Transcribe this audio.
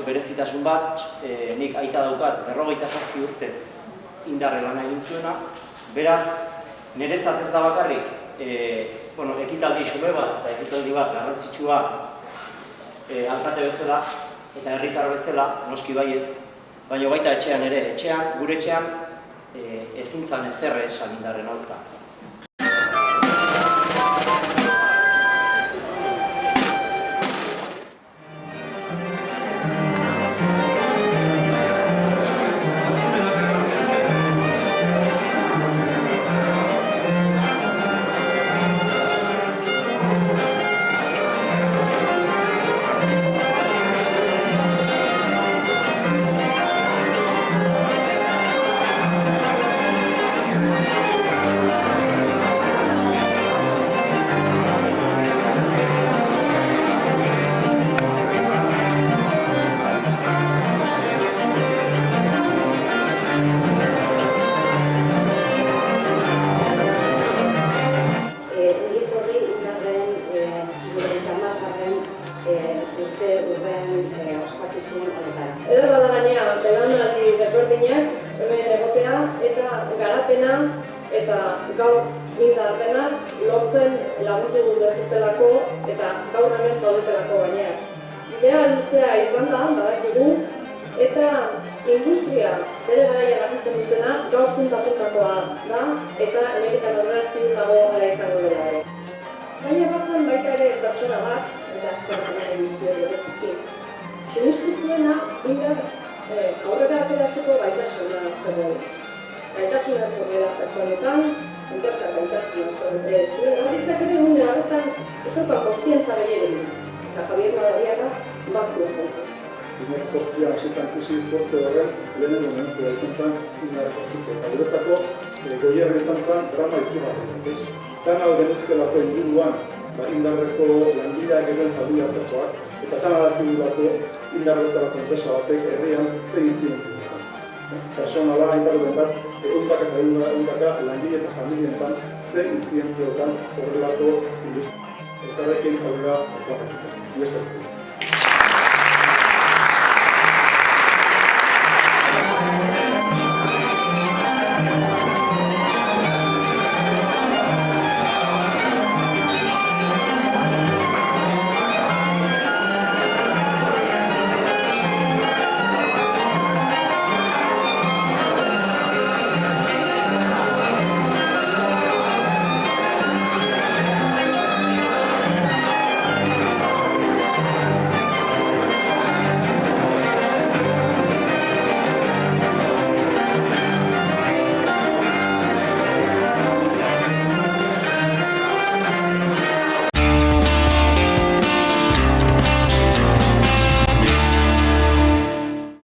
berezitasun bat, nik aita daukat 57 urtez indarre lana egin zuena, beraz, niretzat ez da bakarrik, ekitaldi xube bat eta ekitaldi bat garrantzitsua alkate bezala eta herritar bezala, noski baietz, baina baita etxean ere, gure etxean ezin zan ezer esan indarren aurka. Eder dala gainea, belaunaldi desberdinak hemen egotea eta garapena eta gaur indar dena lortzen lagundu dezutelako eta gaur hemen zaudetelako gainea. Bidea luzea izan da, badakigu, eta industria bere garaian hasi zen dutena gaur punta-puntakoa da eta hemendik aurrera ziur nago hala izango dela ere. Baina bazan baita ere pertsona bat, eta askorak ere bizitio bereziki. Sinistu zuena, indar aurrera ateratzeko gaitasuna zegoen. Gaitasuna zegoela pertsonetan, enpresa gaitasuna zuela. Horitzak ere une horretan ez dauka konfiantza beriekin. Eta Javier Madariaga baztu dugu. 2008an hasi zen krisi forte horren lehenengo momentua izan zen indarreko zuke. Eta guretzako goierra izan zen drama izugarria. Dana genuzkelako inguruan indarreko langileak egiten familiartekoak, eta tan adakidurako indar bezalako enpresa batek herrian ze intzidentzia dira. Personala, hainbat duen bat, ehundaka langile eta familietan ze intzidentzia dutan horrelako industria. Elkarrekin aurrera batak izan.